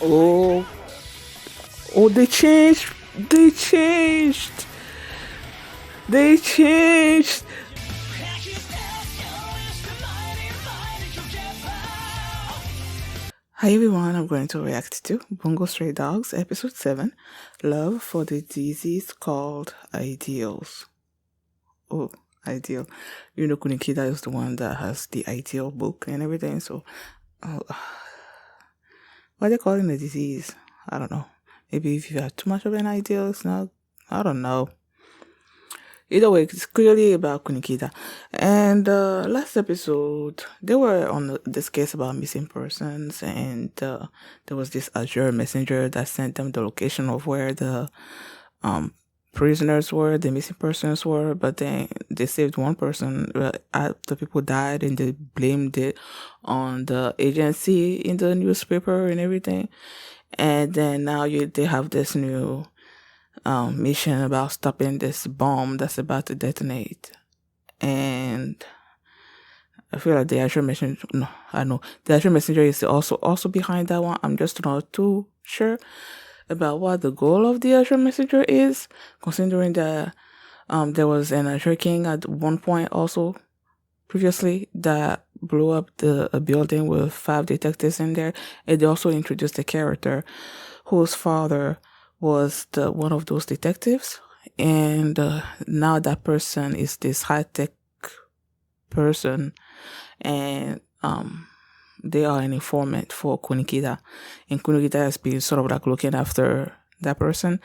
Oh, oh, they changed. They changed. They changed. Hi everyone, I'm going to react to Bungo Stray Dogs, episode 7, Love for the Disease Called Ideals. Oh, ideal. You know, Kunikida is the one that has the ideal book and everything, so uh, why they calling it a disease? I don't know. Maybe if you have too much of an ideal, it's not, I don't know. Either way, it's clearly about Kunikida. And last episode, they were on this case about missing persons, and there was this Azure messenger that sent them the location of where the prisoners were, the missing persons were, but then they saved one person. The people died, and they blamed it on the agency in the newspaper and everything. And then now they have this new mission about stopping this bomb that's about to detonate. And I feel like the Azure Messenger, no, I know the Azure Messenger is also behind that one. I'm just not too sure about what the goal of the Azure Messenger is, considering that there was an Azure King at one point also previously that blew up a building with 5 detectives in there, and they also introduced a character whose father was one of those detectives, and now that person is this high-tech person, and they are an informant for Kunikida, and Kunikida has been sort of like looking after that person,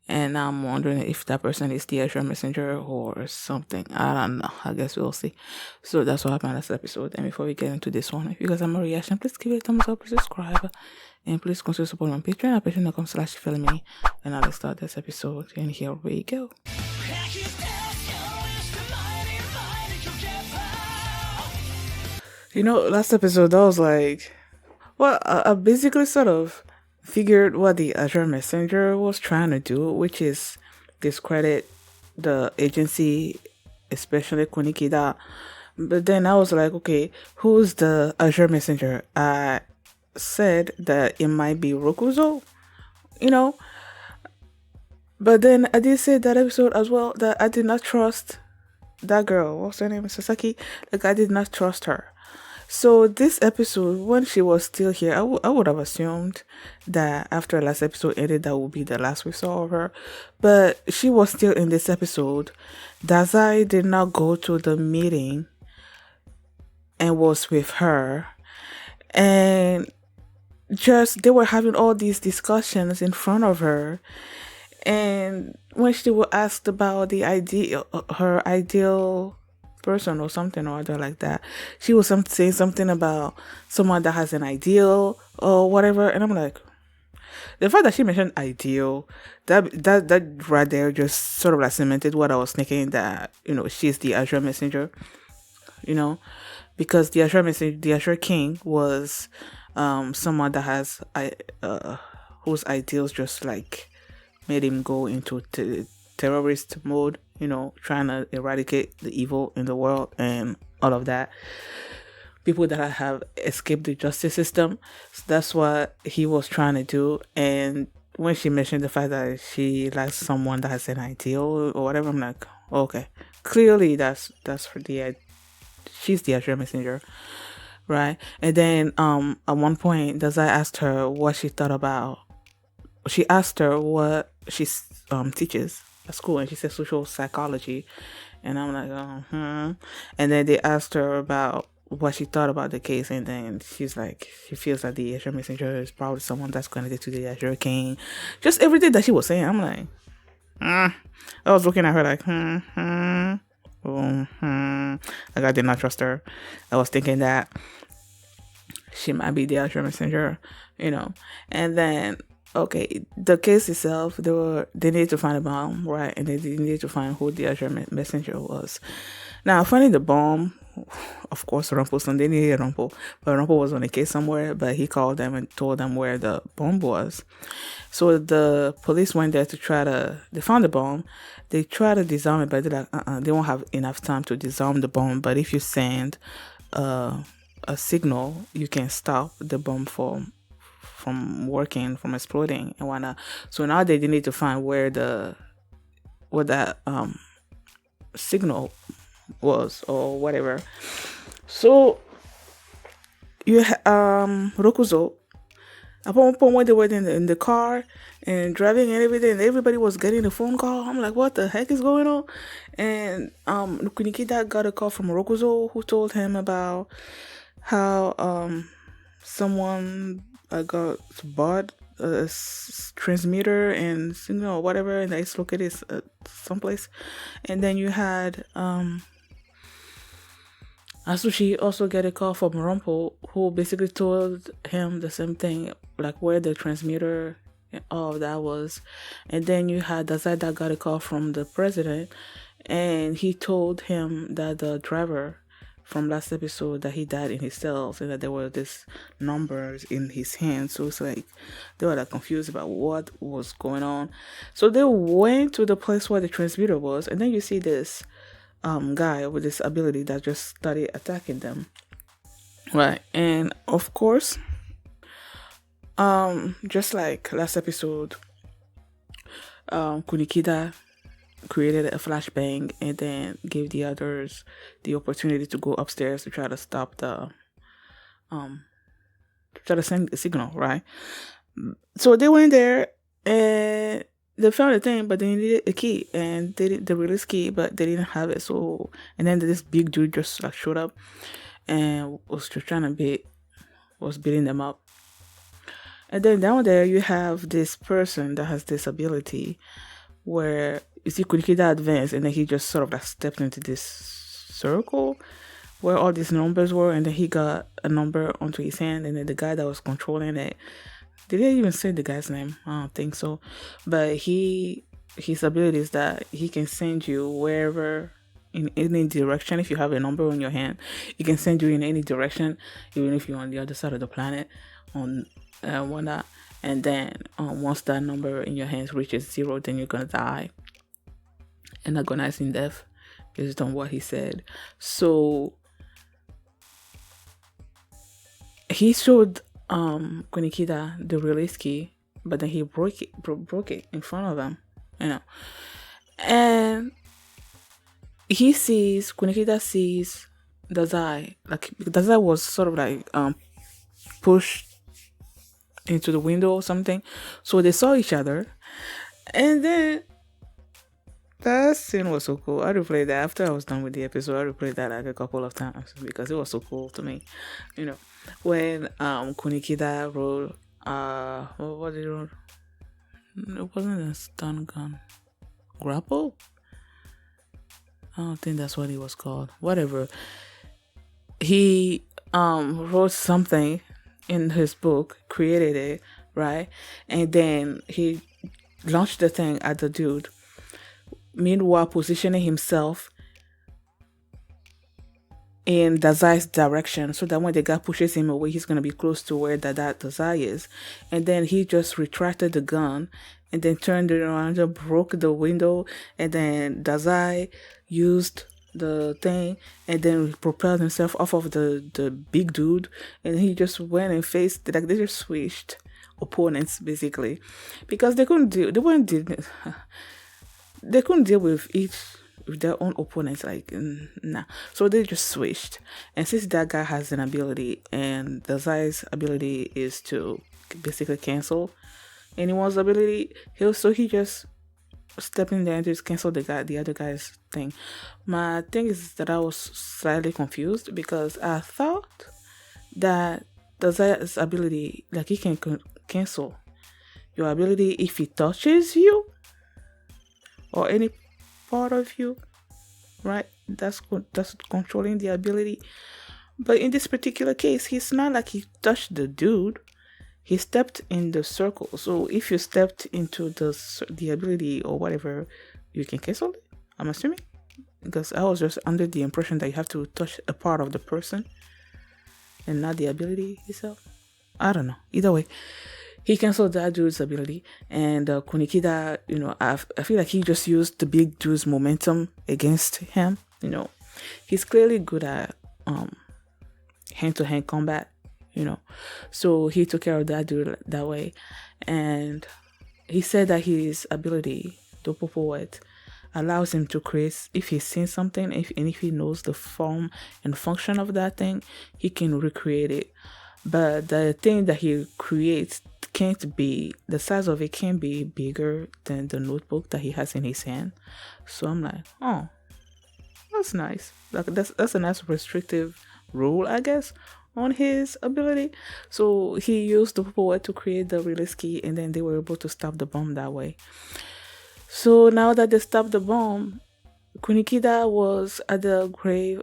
and I'm wondering if that person is the Azure Messenger or something. I don't know. I guess we'll see. So that's what happened last episode. And before we get into this one, if you guys have a reaction, please give it a thumbs up, please subscribe, and please consider supporting my Patreon at patreon.com/filming. And now let's start this episode. And here we go. You know, last episode I was like, well, I basically sort of figured what the Azure Messenger was trying to do, which is discredit the agency, especially Kunikida. But then I was like, okay, who's the Azure Messenger? I said that it might be Rokuzo, you know. But then I did say that episode as well that I did not trust that girl. What's her name? Sasaki. Like, I did not trust her. So this episode, when she was still here, I would have assumed that after last episode ended, that would be the last we saw of her. But she was still in this episode. Dazai did not go to the meeting and was with her. And just, they were having all these discussions in front of her. And when she was asked about her ideal person or something or other like that, she was saying something about someone that has an ideal or whatever, and I'm like, the fact that she mentioned ideal, that right there just sort of like cemented what I was thinking, that, you know, she's the Azure Messenger, you know, because the Azure King was someone that has whose ideals just like made him go into terrorist mode, you know, trying to eradicate the evil in the world and all of that. People that have escaped the justice system. So that's what he was trying to do. And when she mentioned the fact that she likes someone that has an ideal or whatever, I'm like, okay, clearly that's for she's the Azure Messenger, right? And then at one point, Dazai asked her what she thought about. She asked her what she teaches at school, and she said social psychology, and I'm like, And then they asked her about what she thought about the case, and then she's like, she feels that the Azure Messenger is probably someone that's connected to the Azure King. Just everything that she was saying, I'm like, I was looking at her like, like I did not trust her. I was thinking that she might be the Azure Messenger, you know. And then, okay, the case itself, they needed to find a bomb, right? And they needed to find who the Azure Messenger was. Now, finding the bomb, of course, Rumpelson, they needed Rumpel, but Rumpel was on a case somewhere, but he called them and told them where the bomb was. So the police went there they found the bomb. They tried to disarm it, but they're like, they won't have enough time to disarm the bomb. But if you send a signal, you can stop the bomb from working, from exploding and whatnot. So now they need to find where that signal was or whatever. So Rokuzo, at one point when they were in the car and driving and everything, and everybody was getting a phone call. I'm like, what the heck is going on? And Kunikida got a call from Rokuzo, who told him about how someone got bought a transmitter and signal or whatever, and it's located someplace. And then you had Asushi also get a call from Rumple, who basically told him the same thing, like where the transmitter and all of that was. And then you had Dazai that got a call from the president, and he told him that the driver from last episode that he died in his cells and that there were these numbers in his hands. So it's like they were like confused about what was going on. So they went to the place where the transmitter was, and then you see this guy with this ability that just started attacking them, right? And of course, just like last episode, Kunikida created a flashbang and then gave the others the opportunity to go upstairs to try to stop to try to send a signal, right? So they went there and they found a thing, but they needed a key, and they did the release key, but they didn't have it. So, and then this big dude just like showed up and was just trying to beating them up. And then down there you have this person that has this ability where you see Kurikida advance, and then he just sort of like stepped into this circle where all these numbers were, and then he got a number onto his hand, and then the guy that was controlling it, did they even say the guy's name? I don't think so. But his ability is that he can send you wherever, in any direction. If you have a number on your hand, he can send you in any direction, even if you're on the other side of the planet, on whatnot. And then once that number in your hands reaches 0, then you're gonna die an agonizing death based on what he said. So he showed Kunikida the release key, but then he broke it in front of him, and Kunikida sees Dazai, like Dazai was sort of like pushed into the window or something, so they saw each other. And then that scene was so cool. I replayed that after I was done with the episode. I replayed that like a couple of times because it was so cool to me. When Kunikida wrote what did he wrote? It wasn't a stun gun. Grapple? I don't think that's what it was called. Whatever. He wrote something in his book, created it, right? And then he launched the thing at the dude, meanwhile positioning himself in Dazai's direction, so that when the guy pushes him away, he's going to be close to where that Dazai is. And then he just retracted the gun and then turned it around and broke the window, and then Dazai used the thing and then propelled himself off of the big dude, and he just went and faced, like, they just switched opponents basically, because they couldn't deal with their own opponents, like, nah. So they just switched. And since that guy has an ability, and Dazai's ability is to basically cancel anyone's ability, he just stepped in there and just canceled the other guy's thing. My thing is that I was slightly confused because I thought that Dazai's ability, like, he can cancel your ability if he touches you or any part of you, right? That's controlling the ability. But in this particular case, he's not like he touched the dude. He stepped in the circle. So if you stepped into the ability or whatever, you can cancel it, I'm assuming. Because I was just under the impression that you have to touch a part of the person and not the ability itself. I don't know. Either way, he canceled that dude's ability. And Kunikida, I feel like he just used the big dude's momentum against him. He's clearly good at hand-to-hand combat. you know. So he took care of that dude that way. And he said that his ability, Dopo Poet, allows him to create, if he's seen something, if he knows the form and function of that thing, he can recreate it. But the thing that he creates can't be, the size of it can be bigger than the notebook that he has in his hand. So I'm like, oh, that's nice. Like that's a nice restrictive rule, I guess, on his ability. So he used the poet to create the release key, and then they were able to stop the bomb that way. So now that they stopped the bomb, Kunikida was at the grave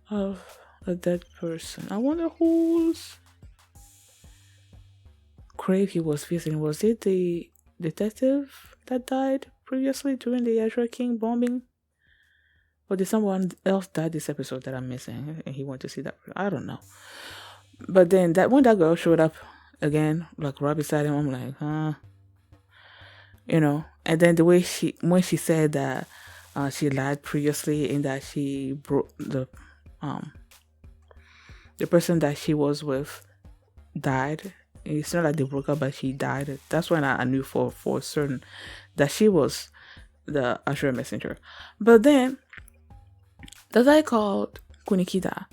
of a dead person. I wonder whose grave he was visiting. Was it the detective that died previously during the Azure King bombing? Or did someone else die this episode that I'm missing and he went to see that? I don't know. But then that when that girl showed up again, like right beside him, I'm like, huh? You know. And then the way when she said that she lied previously and that she broke the person that she was with died. It's not like they broke up, but she died. That's when I knew for certain that she was the Ashura messenger. But then the guy called Kunikida,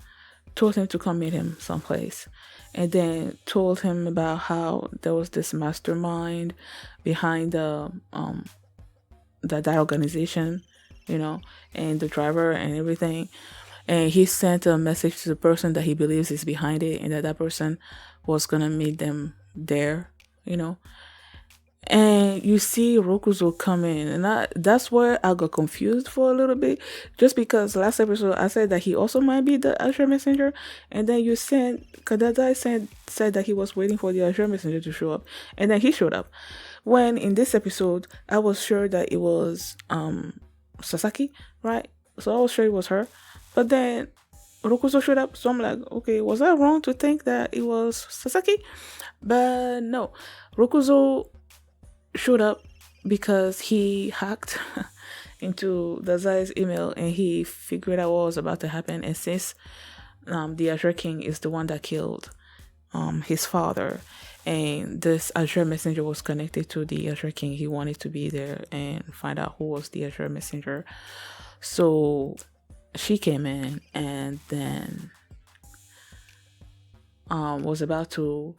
told him to come meet him someplace, and then told him about how there was this mastermind behind that organization, you know, and the driver and everything. And he sent a message to the person that he believes is behind it, and that person was gonna meet them there, you know. And you see Rokuzo come in, and that's where I got confused for a little bit, just because last episode I said that he also might be the Azure Messenger, and then you said Kadadai said that he was waiting for the Azure Messenger to show up, and then he showed up. When in this episode, I was sure that it was Sasaki, right? So I was sure it was her, but then Rokuzo showed up, so I'm like, okay, was I wrong to think that it was Sasaki? But no, Rokuzo showed up because he hacked into Dazai's email and he figured out what was about to happen. And since the Azure King is the one that killed his father, and this Azure Messenger was connected to the Azure King, he wanted to be there and find out who was the Azure Messenger. So she came in and then was about to,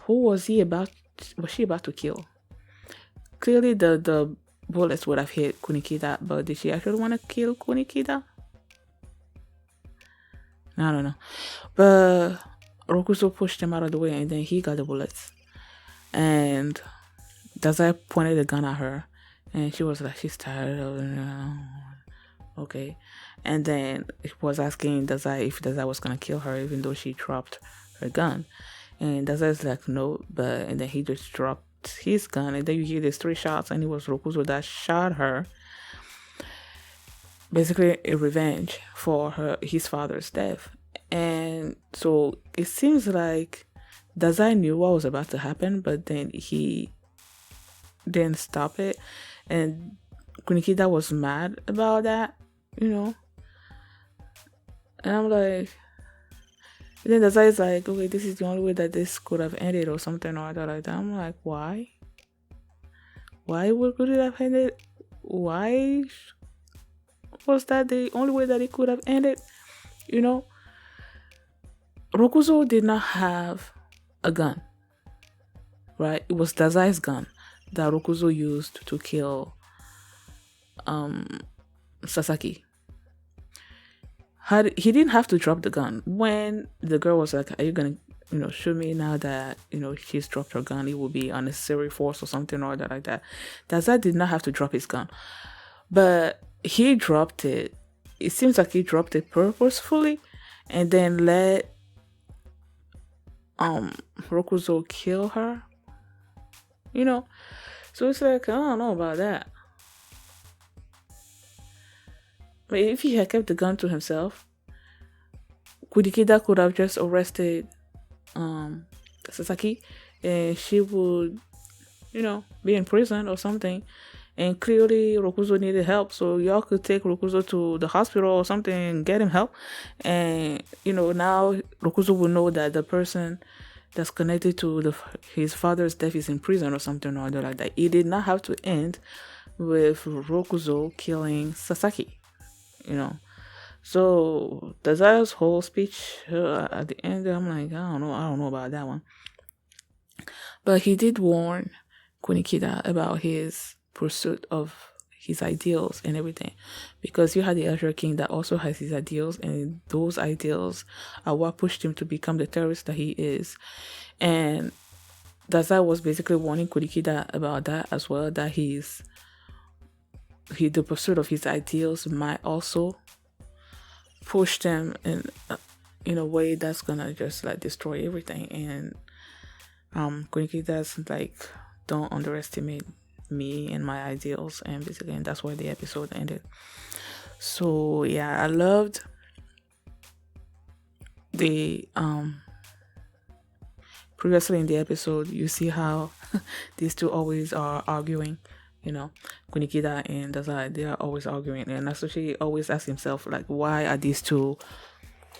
who was she about to kill? Clearly the bullets would have hit Kunikida, but did she actually want to kill Kunikida? I don't know. But Rokuzo pushed him out of the way and then he got the bullets. And Dazai pointed a gun at her and she was like, she's tired of it. Okay. And then he was asking Dazai if Dazai was gonna kill her even though she dropped her gun. And Dazai's like, no, and then he just dropped his gun, and then you hear these 3 shots, and it was Rokuzo that shot her, basically a revenge for his father's death. And so it seems like Dazai knew what was about to happen, but then he didn't stop it, and Kunikida was mad about that, you know. And I'm like, and then Dazai is like, okay, this is the only way that this could have ended or something or other like that. I'm like, why? Why could it have ended? Why was that the only way that it could have ended? You know? Rokuzo did not have a gun. Right? It was Dazai's gun that Rokuzo used to kill Sasaki. He didn't have to drop the gun. When the girl was like, are you gonna, shoot me now that, she's dropped her gun, it will be unnecessary force or something or that like that. Dazai did not have to drop his gun. But he dropped it. It seems like he dropped it purposefully and then let Rokuzo kill her. So it's like, I don't know about that. But if he had kept the gun to himself, Kunikida could have just arrested Sasaki and she would, be in prison or something. And clearly Rokuzo needed help, so y'all could take Rokuzo to the hospital or something and get him help. And now Rokuzo will know that the person that's connected to his father's death is in prison or something or other like that. It did not have to end with Rokuzo killing Sasaki, you know. So Dazaya's whole speech at the end, I'm like, I don't know about that one. But he did warn Kunikida about his pursuit of his ideals and everything, because you had the Azure King that also has his ideals, and those ideals are what pushed him to become the terrorist that he is. And Dazai was basically warning Kunikida about that as well, that the pursuit of his ideals might also push them in a way that's gonna just like destroy everything. And Kunikida's like, don't underestimate me and my ideals, and basically, and that's why the episode ended. So yeah, I loved the previously in the episode, you see how these two always are arguing, Kunikida and Dazai, they are always arguing. And Satoshi always asks himself, like, why are these two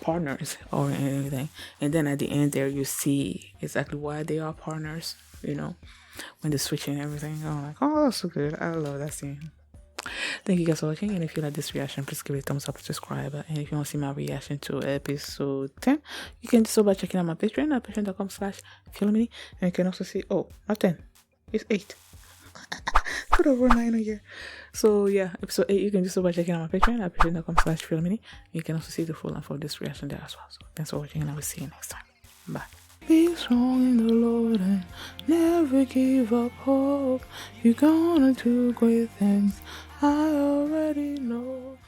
partners or anything? And then at the end there, you see exactly why they are partners, when they're switching everything. I'm like, oh, that's so good. I love that scene. Thank you guys for watching, and if you like this reaction, please give it a thumbs up and subscribe. And if you want to see my reaction to episode 10, you can do so by checking out my Patreon at patreon.com/filmini. And you can also see, not 10, it's 8. Put over 9 a year. So yeah, episode 8, you can do so by checking out my Patreon at patreon.com/filmini. You can also see the full length of this reaction there as well. So thanks for watching, and I will see you next time. Bye. Be strong in the Lord and never give up hope. You're gonna do great things, I already know.